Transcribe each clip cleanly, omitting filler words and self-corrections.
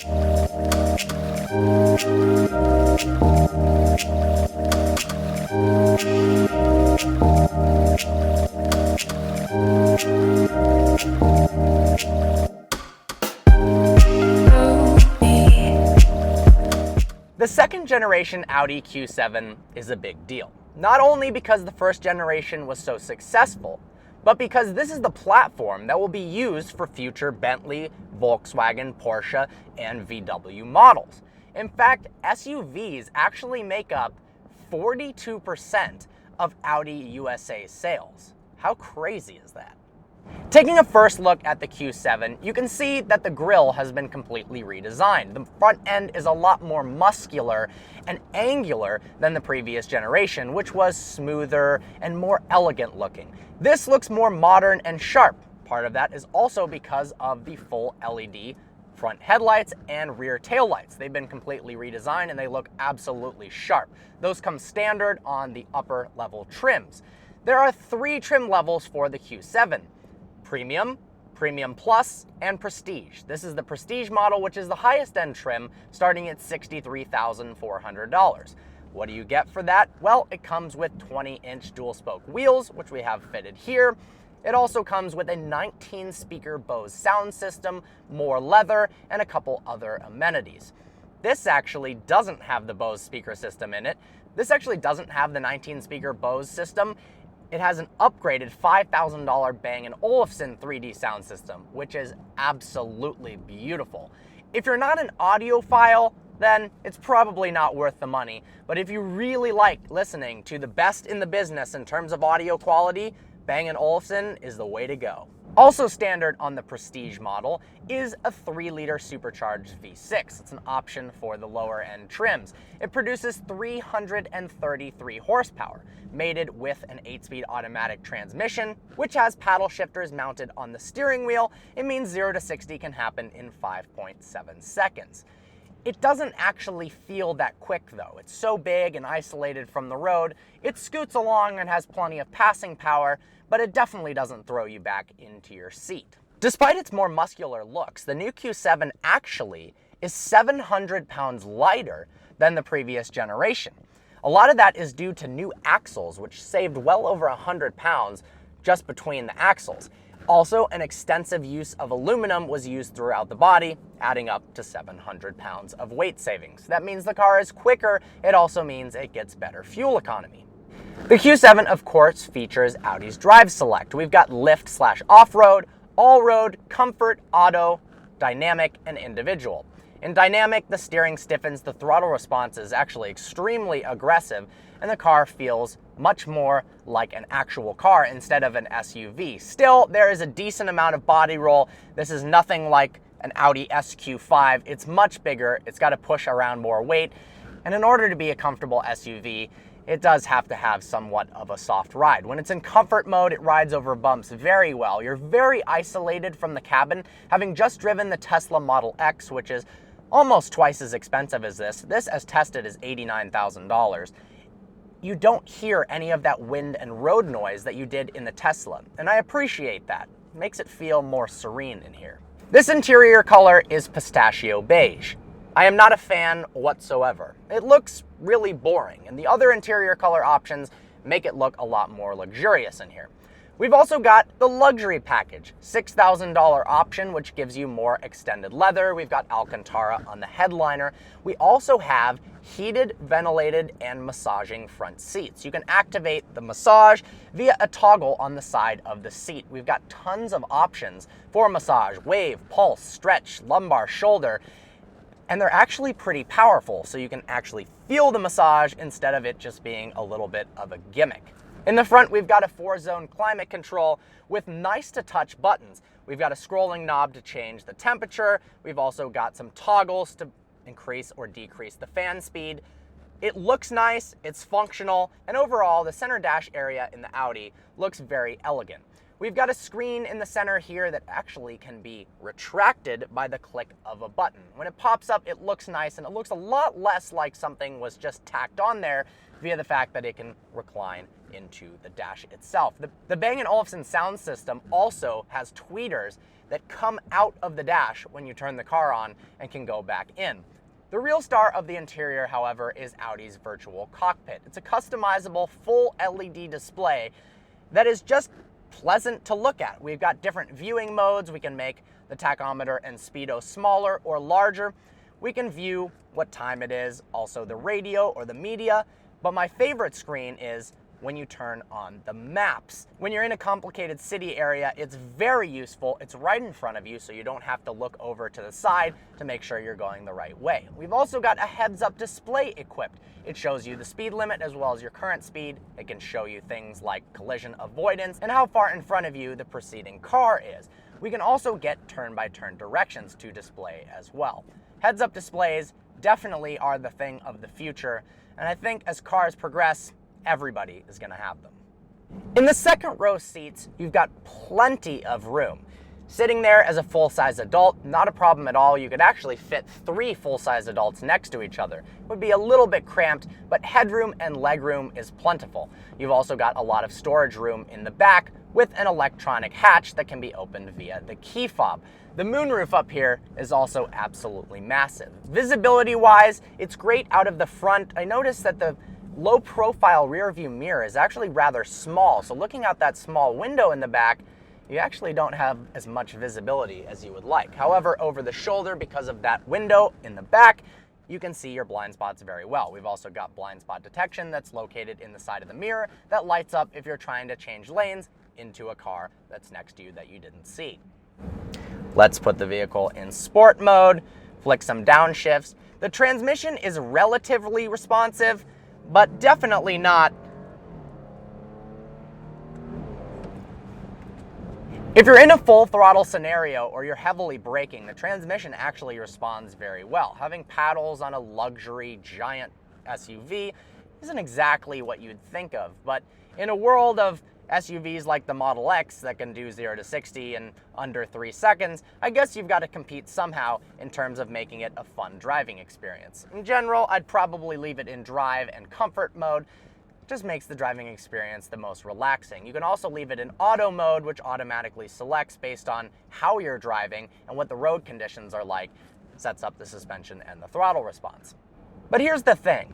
The second generation Audi Q7 is a big deal, not only because the first generation was so successful, but because this is the platform that will be used for future Bentley, Volkswagen, Porsche, and VW models. In fact, SUVs actually make up 42% of Audi USA sales. How crazy is that? Taking a first look at the Q7, you can see that the grille has been completely redesigned. The front end is a lot more muscular and angular than the previous generation, which was smoother and more elegant looking. This looks more modern and sharp. Part of that is also because of the full LED front headlights and rear taillights. They've been completely redesigned and they look absolutely sharp. Those come standard on the upper level trims. There are 3 trim levels for the Q7. Premium, Premium Plus, and Prestige. This is the Prestige model, which is the highest end trim, starting at $63,400. What do you get for that? Well, it comes with 20-inch dual spoke wheels, which we have fitted here. It also comes with a 19-speaker Bose sound system, more leather, and a couple other amenities. This actually doesn't have the Bose speaker system in it. This actually doesn't have the 19-speaker Bose system. It has an upgraded $5,000 Bang & Olufsen 3D sound system, which is absolutely beautiful. If you're not an audiophile, then it's probably not worth the money. But if you really like listening to the best in the business in terms of audio quality, Bang & Olufsen is the way to go. Also standard on the Prestige model is a 3-liter supercharged V6. It's an option for the lower end trims. It produces 333 horsepower, mated with an 8-speed automatic transmission, which has paddle shifters mounted on the steering wheel. It means 0 to 60 can happen in 5.7 seconds. It doesn't actually feel that quick though. It's so big and isolated from the road. It scoots along and has plenty of passing power, but it definitely doesn't throw you back into your seat. Despite its more muscular looks, the new Q7 actually is 700 pounds lighter than the previous generation. A lot of that is due to new axles, which saved well over 100 pounds just between the axles. Also, an extensive use of aluminum was used throughout the body, adding up to 700 pounds of weight savings. That means the car is quicker. It also means it gets better fuel economy. The Q7, of course, features Audi's Drive Select. We've got lift/off-road, all-road, comfort, auto, dynamic, and individual. In dynamic, the steering stiffens, the throttle response is actually extremely aggressive, and the car feels much more like an actual car instead of an SUV. Still, there is a decent amount of body roll. This is nothing like an Audi SQ5. It's much bigger, it's got to push around more weight, and in order to be a comfortable SUV, it does have to have somewhat of a soft ride. When it's in comfort mode, it rides over bumps very well. You're very isolated from the cabin. Having just driven the Tesla Model X, which is almost twice as expensive as this as tested is $89,000. You don't hear any of that wind and road noise that you did in the Tesla, and I appreciate that. It makes it feel more serene in here. This interior color is pistachio beige. I am not a fan whatsoever. It looks really boring, and the other interior color options make it look a lot more luxurious in here. We've also got the luxury package, $6,000 option, which gives you more extended leather. We've got Alcantara on the headliner. We also have heated, ventilated, and massaging front seats. You can activate the massage via a toggle on the side of the seat. We've got tons of options for massage, wave, pulse, stretch, lumbar, shoulder, and they're actually pretty powerful, so you can actually feel the massage instead of it just being a little bit of a gimmick. In the front, we've got a 4-zone climate control with nice-to-touch buttons. We've got a scrolling knob to change the temperature. We've also got some toggles to increase or decrease the fan speed. It looks nice, it's functional, and overall, the center dash area in the Audi looks very elegant. We've got a screen in the center here that actually can be retracted by the click of a button. When it pops up, it looks nice, and it looks a lot less like something was just tacked on there via the fact that it can recline into the dash itself. The Bang & Olufsen sound system also has tweeters that come out of the dash when you turn the car on and can go back in. The real star of the interior, however, is Audi's virtual cockpit. It's a customizable full LED display that is just pleasant to look at. We've got different viewing modes. We can make the tachometer and speedo smaller or larger. We can view what time it is, also the radio or the media, but my favorite screen is when you turn on the maps. When you're in a complicated city area, it's very useful. It's right in front of you, so you don't have to look over to the side to make sure you're going the right way. We've also got a heads-up display equipped. It shows you the speed limit as well as your current speed. It can show you things like collision avoidance and how far in front of you the preceding car is. We can also get turn-by-turn directions to display as well. Heads-up displays definitely are the thing of the future, and I think as cars progress, everybody is going to have them. In the second row seats, you've got plenty of room. Sitting there as a full-size adult, not a problem at all. You could actually fit 3 full-size adults next to each other. It would be a little bit cramped, but headroom and legroom is plentiful. You've also got a lot of storage room in the back with an electronic hatch that can be opened via the key fob. The moonroof up here is also absolutely massive. Visibility-wise, it's great out of the front. I noticed that the low profile rear view mirror is actually rather small. So looking out that small window in the back, you actually don't have as much visibility as you would like. However, over the shoulder, because of that window in the back, you can see your blind spots very well. We've also got blind spot detection that's located in the side of the mirror that lights up if you're trying to change lanes into a car that's next to you that you didn't see. Let's put the vehicle in sport mode, flick some downshifts. The transmission is relatively responsive, but definitely not. If you're in a full throttle scenario or you're heavily braking, the transmission actually responds very well. Having paddles on a luxury giant SUV isn't exactly what you'd think of, but in a world of SUVs like the Model X that can do 0 to 60 in under 3 seconds, I guess you've got to compete somehow in terms of making it a fun driving experience. In general, I'd probably leave it in drive and comfort mode. It just makes the driving experience the most relaxing. You can also leave it in auto mode, which automatically selects based on how you're driving and what the road conditions are like, sets up the suspension and the throttle response. But here's the thing.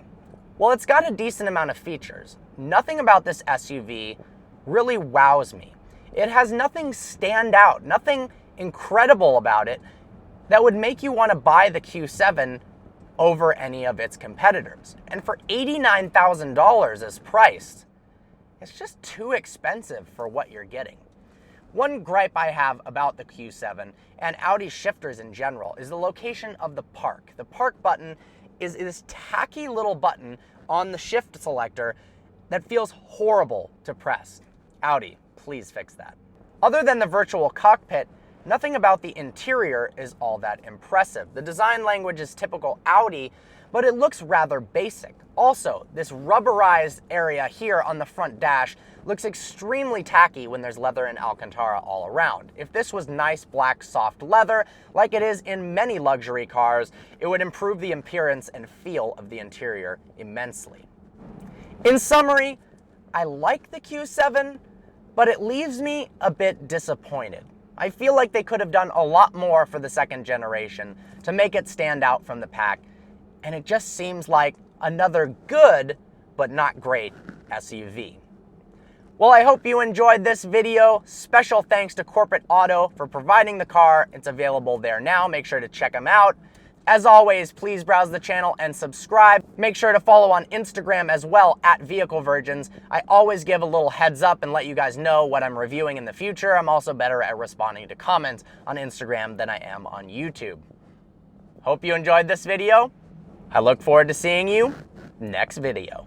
While it's got a decent amount of features, nothing about this SUV really wows me. It has nothing stand out, nothing incredible about it that would make you want to buy the Q7 over any of its competitors. And for $89,000 as priced, it's just too expensive for what you're getting. One gripe I have about the Q7 and Audi shifters in general is the location of the park. The park button is this tacky little button on the shift selector that feels horrible to press. Audi, please fix that. Other than the virtual cockpit, nothing about the interior is all that impressive. The design language is typical Audi, but it looks rather basic. Also, this rubberized area here on the front dash looks extremely tacky when there's leather and Alcantara all around. If this was nice black soft leather, like it is in many luxury cars, it would improve the appearance and feel of the interior immensely. In summary, I like the Q7, but it leaves me a bit disappointed. I feel like they could have done a lot more for the second generation to make it stand out from the pack, and it just seems like another good, but not great SUV. Well, I hope you enjoyed this video. Special thanks to Corporate Auto for providing the car. It's available there now. Make sure to check them out. As always, please browse the channel and subscribe. Make sure to follow on Instagram as well at Vehicle Virgins. I always give a little heads up and let you guys know what I'm reviewing in the future. I'm also better at responding to comments on Instagram than I am on YouTube. Hope you enjoyed this video. I look forward to seeing you next video.